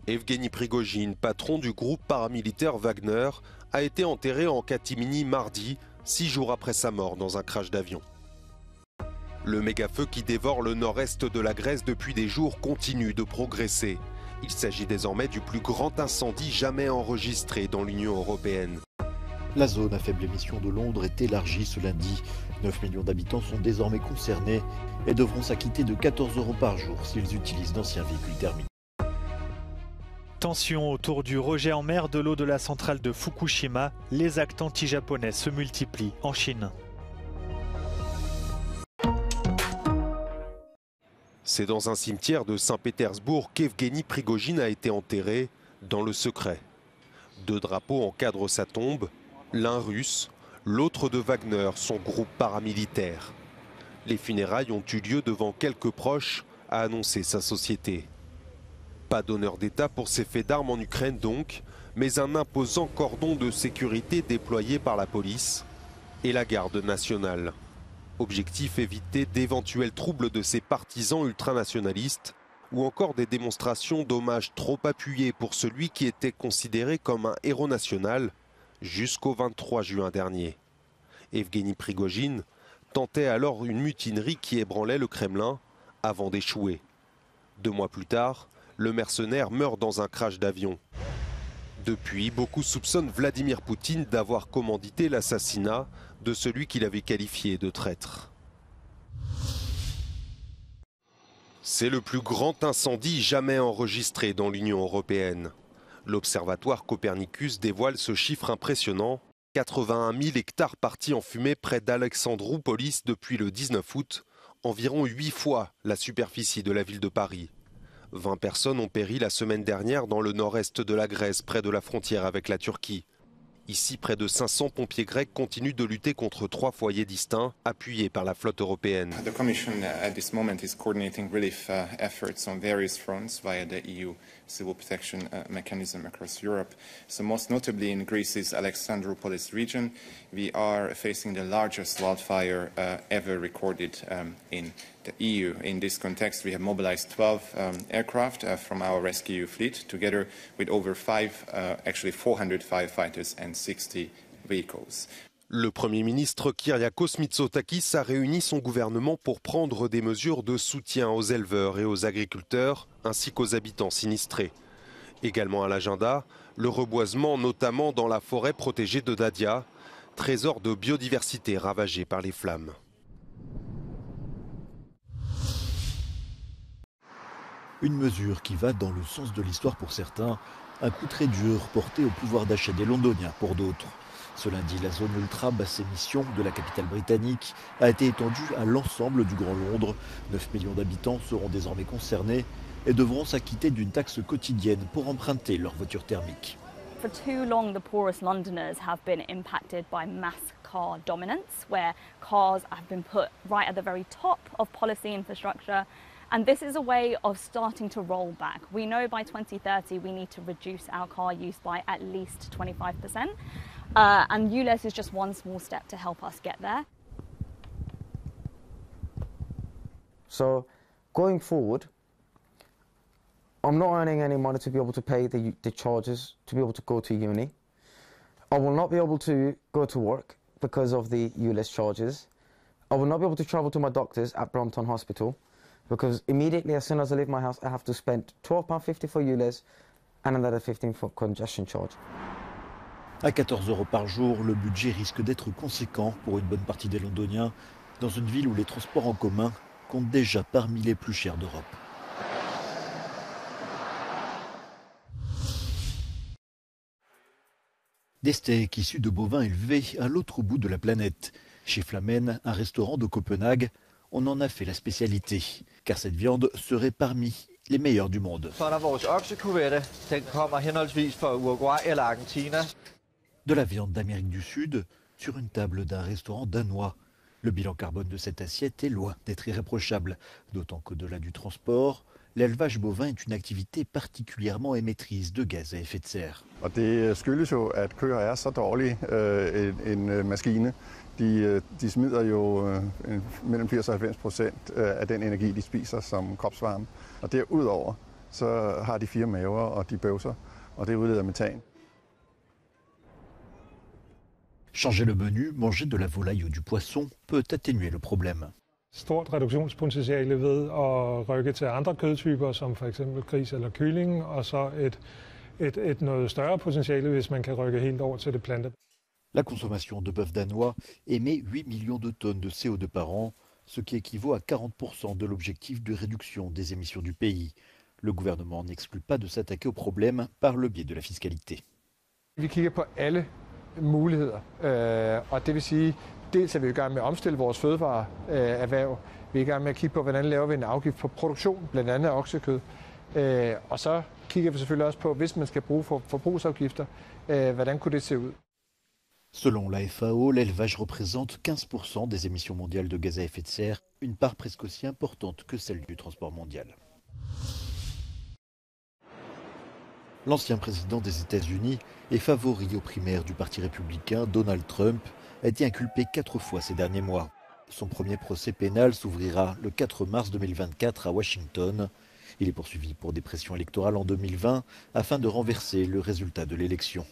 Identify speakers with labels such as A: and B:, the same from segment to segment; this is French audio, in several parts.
A: Evgeny Prigojine, patron du groupe paramilitaire Wagner, a été enterré en catimini mardi, 6 jours après sa mort dans un crash d'avion. Le méga-feu qui dévore le nord-est de la Grèce depuis des jours continue de progresser. Il s'agit désormais du plus grand incendie jamais enregistré dans l'Union européenne.
B: La zone à faible émission de Londres est élargie ce lundi. 9 millions d'habitants sont désormais concernés et devront s'acquitter de 14 € par jour s'ils utilisent d'anciens véhicules thermiques.
C: Tension autour du rejet en mer de l'eau de la centrale de Fukushima. Les actes anti-japonais se multiplient en Chine.
A: C'est dans un cimetière de Saint-Pétersbourg qu'Evgeny Prigojine a été enterré dans le secret. 2 drapeaux encadrent sa tombe, l'un russe, l'autre de Wagner, son groupe paramilitaire. Les funérailles ont eu lieu devant quelques proches, a annoncé sa société. Pas d'honneur d'État pour ces faits d'armes en Ukraine donc, mais un imposant cordon de sécurité déployé par la police et la garde nationale. Objectif, éviter d'éventuels troubles de ces partisans ultranationalistes ou encore des démonstrations d'hommage trop appuyées pour celui qui était considéré comme un héros national jusqu'au 23 juin dernier. Evgeny Prigojine tentait alors une mutinerie qui ébranlait le Kremlin avant d'échouer. 2 mois plus tard, le mercenaire meurt dans un crash d'avion. Depuis, beaucoup soupçonnent Vladimir Poutine d'avoir commandité l'assassinat de celui qu'il avait qualifié de traître. C'est le plus grand incendie jamais enregistré dans l'Union européenne. L'Observatoire Copernicus dévoile ce chiffre impressionnant. 81 000 hectares partis en fumée près d'Alexandroupolis depuis le 19 août, environ 8 fois la superficie de la ville de Paris. 20 personnes ont péri la semaine dernière dans le nord-est de la Grèce, près de la frontière avec la Turquie. Ici, près de 500 pompiers grecs continuent de lutter contre 3 foyers distincts, appuyés par la flotte européenne.
D: The Commission at this moment is coordinating relief efforts on various fronts via the EU civil protection mechanism across Europe. So most notably in Greece's Alexandroupolis region, we are facing the largest wildfire ever recorded in the EU. In this context, we have mobilized 12 aircraft from our rescue fleet, together with over 400 firefighters and 60 vehicles.
A: Le Premier ministre Kyriakos Mitsotakis a réuni son gouvernement pour prendre des mesures de soutien aux éleveurs et aux agriculteurs, ainsi qu'aux habitants sinistrés. Également à l'agenda, le reboisement, notamment dans la forêt protégée de Dadia, trésor de biodiversité ravagé par les flammes.
B: Une mesure qui va dans le sens de l'histoire pour certains, un coup très dur porté au pouvoir d'achat des Londoniens pour d'autres. Ce lundi, la zone ultra basse émission de la capitale britannique a été étendue à l'ensemble du Grand Londres. 9 millions d'habitants seront désormais concernés et devront s'acquitter d'une taxe quotidienne pour emprunter leur voiture thermique.
E: For too long, the poorest Londoners have been impacted by mass car dominance, where cars have been put right at the very top of policy infrastructure. And this is a way of starting to roll back. We know by 2030 we need to reduce our car use by at least 25%. And ULEZ is just one small step to help us get there.
F: So going forward, I'm not earning any money to be able to pay the charges to be able to go to uni. I will not be able to go to work because of the ULEZ charges. I will not be able to travel to my doctors at Brompton Hospital because immediately as soon as I leave my house I have to spend £12.50 for ULEZ and another 15 for congestion charge.
B: À 14 € par jour, le budget risque d'être conséquent pour une bonne partie des Londoniens, dans une ville où les transports en commun comptent déjà parmi les plus chers d'Europe. Des steaks issus de bovins élevés à l'autre bout de la planète. Chez Flamen, un restaurant de Copenhague, on en a fait la spécialité, car cette viande serait parmi les meilleures du monde. De la viande d'Amérique du Sud sur une table d'un restaurant danois. Le bilan carbone de cette assiette est loin d'être irréprochable, d'autant qu'au-delà du transport, l'élevage bovin est une activité particulièrement émettrice de gaz à effet de serre.
G: Og det skyldes jo, at køer er så dårlig en maskine. De smider jo mellem 80% og 90% af den energi, de spiser som kropsvarme. Og derudover så har de 4 maver, og de bøvser, og det udleder metan.
B: Changer le menu, manger de la volaille ou du poisson peut atténuer le problème.
H: Stort reduktionspotentiale ved at rykke til andre kødtyper, som for eksempel gris eller kylling, og så et noget større potentiale, hvis man kan rykke helt over til det plante.
B: La consommation de bœuf danois émet 8 millions de tonnes de CO2 par an, ce qui équivaut à 40% de l'objectif de réduction des émissions du pays. Le gouvernement n'exclut pas de s'attaquer au problème par le biais de la fiscalité.
H: Vi kigger på alle muligheder, og det vil sige, dels er vi i gang med at omstille vores fødevareerhverv. Vi er i gang med at kigge på, hvordan laver vi en afgift på produktion, blandt andet af oksekød. Og så kigger vi selvfølgelig også på, hvis man skal bruge forbrugsafgifter, hvordan kunne det se ud?
B: Selon la FAO, l'élevage représente 15% des émissions mondiales de gaz à effet de serre, une part presque aussi importante que celle du transport mondial. L'ancien président des États-Unis et favori aux primaires du Parti républicain, Donald Trump, a été inculpé 4 fois ces derniers mois. Son premier procès pénal s'ouvrira le 4 mars 2024 à Washington. Il est poursuivi pour des pressions électorales en 2020 afin de renverser le résultat de l'élection.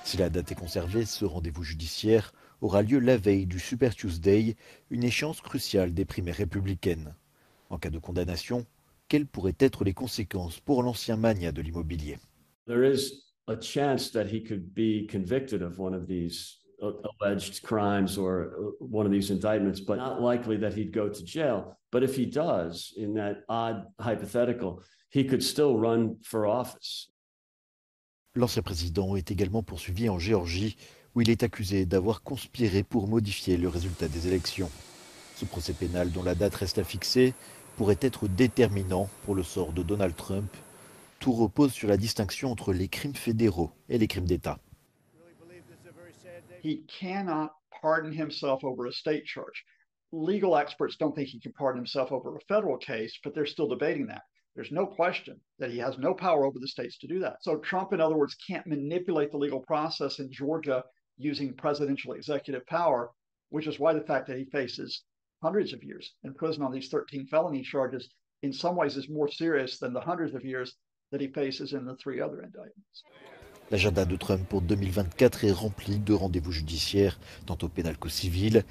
B: Si la date est conservée, ce rendez-vous judiciaire aura lieu la veille du Super Tuesday, une échéance cruciale des primaires républicaines. En cas de condamnation, quelles pourraient être les conséquences pour l'ancien magnat de l'immobilier?
I: There is a chance that he could be convicted of one of these alleged crimes or one of these indictments, but not likely that he'd go to jail. But if he does, in that odd hypothetical, he could still run for office.
B: L'ancien président est également poursuivi en Géorgie, où il est accusé d'avoir conspiré pour modifier le résultat des élections. Ce procès pénal, dont la date reste à fixer, pourrait être déterminant pour le sort de Donald Trump. Tout repose sur la distinction entre les crimes fédéraux et les crimes d'État.
J: He cannot pardon himself over a state charge. Legal experts don't think he can pardon himself over a federal case, but they're still debating that. There's no question that he has no power over the states to do that. So Trump, in other words, can't manipulate the legal process in Georgia using presidential executive power, which is why the fact that he faces hundreds of years in prison on these 13 felony charges in some ways is more serious than the hundreds of years that he faces in the 3 other indictments.
B: L'agenda de Trump pour 2024 est rempli de rendez-vous judiciaires, tant au pénal qu'au civil.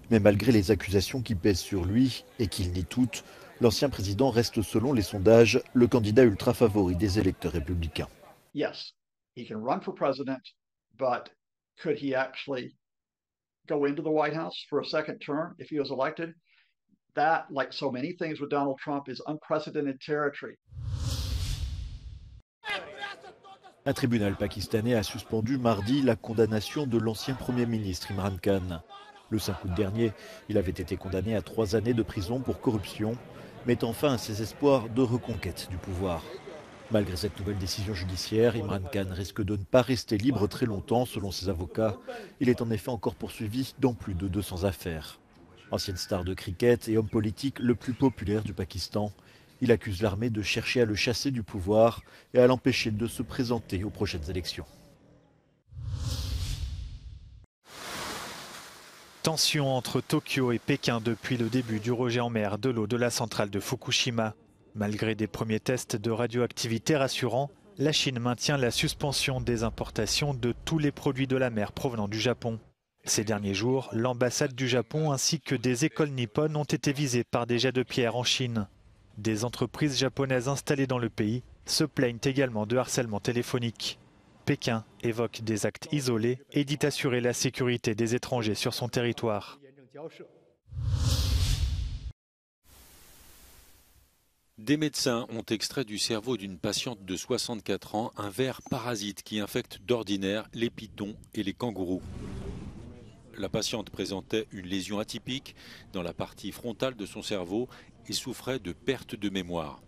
B: Mais malgré les accusations qui pèsent sur lui et qu'il nie toutes, l'ancien président reste, selon les sondages, le candidat ultra favori des électeurs républicains.
J: Yes, he can run for president, but could he actually go into the White House for a second term if he was elected? That, like so many things with Donald Trump, is unprecedented territory.
B: Un tribunal pakistanais a suspendu mardi la condamnation de l'ancien Premier ministre Imran Khan. Le 5 août dernier, il avait été condamné à 3 années de prison pour corruption, mettant fin à ses espoirs de reconquête du pouvoir. Malgré cette nouvelle décision judiciaire, Imran Khan risque de ne pas rester libre très longtemps selon ses avocats. Il est en effet encore poursuivi dans plus de 200 affaires. Ancienne star de cricket et homme politique le plus populaire du Pakistan, il accuse l'armée de chercher à le chasser du pouvoir et à l'empêcher de se présenter aux prochaines élections.
C: Tension entre Tokyo et Pékin depuis le début du rejet en mer de l'eau de la centrale de Fukushima. Malgré des premiers tests de radioactivité rassurants, la Chine maintient la suspension des importations de tous les produits de la mer provenant du Japon. Ces derniers jours, l'ambassade du Japon ainsi que des écoles nippones ont été visées par des jets de pierre en Chine. Des entreprises japonaises installées dans le pays se plaignent également de harcèlement téléphonique. Pékin évoque des actes isolés et dit assurer la sécurité des étrangers sur son territoire.
K: Des médecins ont extrait du cerveau d'une patiente de 64 ans un ver parasite qui infecte d'ordinaire les pitons et les kangourous. La patiente présentait une lésion atypique dans la partie frontale de son cerveau et souffrait de perte de mémoire.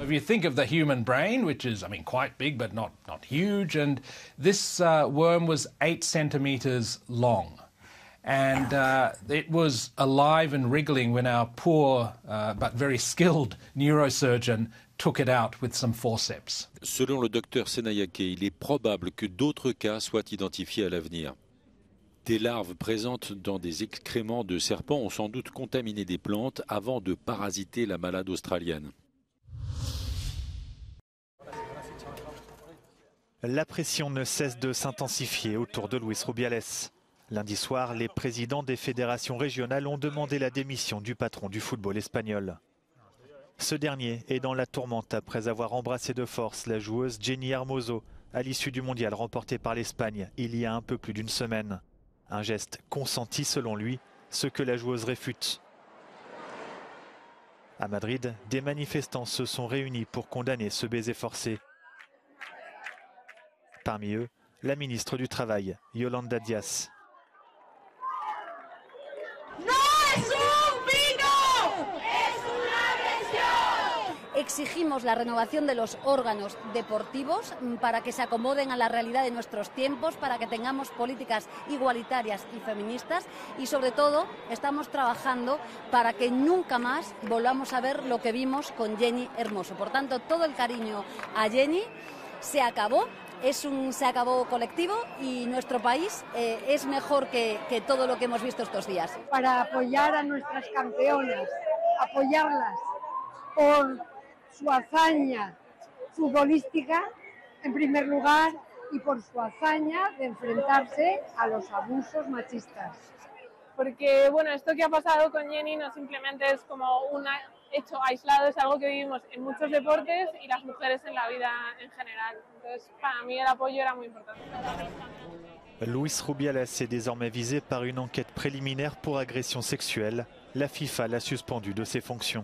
L: If you think of the human brain, which is, quite big but not huge, and this worm was 8 centimeters long. And it was alive and wriggling when our poor but very skilled neurosurgeon took it out with some forceps.
K: Selon le docteur Senayake, il est probable que d'autres cas soient identifiés à l'avenir. Des larves présentes dans des excréments de serpents ont sans doute contaminé des plantes avant de parasiter la malade australienne.
C: La pression ne cesse de s'intensifier autour de Luis Rubiales. Lundi soir, les présidents des fédérations régionales ont demandé la démission du patron du football espagnol. Ce dernier est dans la tourmente après avoir embrassé de force la joueuse Jenny Hermoso à l'issue du mondial remporté par l'Espagne il y a un peu plus d'une semaine. Un geste consenti selon lui, ce que la joueuse réfute. À Madrid, des manifestants se sont réunis pour condamner ce baiser forcé. Parmi eux, la ministre du Travail, Yolanda Díaz.
M: Exigimos la renovación de los órganos deportivos para que se acomoden a la realidad de nuestros tiempos, para que tengamos políticas igualitarias y feministas y sobre todo estamos trabajando para que nunca más volvamos a ver lo que vimos con Jenny Hermoso. Por tanto, todo el cariño a Jenny. Se acabó, se acabó colectivo y nuestro país es mejor que todo lo que hemos visto estos días.
N: Para apoyar a nuestras campeonas, apoyarlas por su hazaña futbolística, en primer lugar, y por su hazaña de enfrentarse a los abusos machistas.
O: Porque, bueno, esto que ha pasado con Jenny no simplemente es como un hecho aislado, es algo que vivimos en muchos deportes y las mujeres en la vida en general. Entonces, para mí el apoyo era muy importante.
C: Luis Rubiales est désormais visé par une enquête préliminaire pour agression sexuelle. La FIFA l'a suspendu de ses fonctions.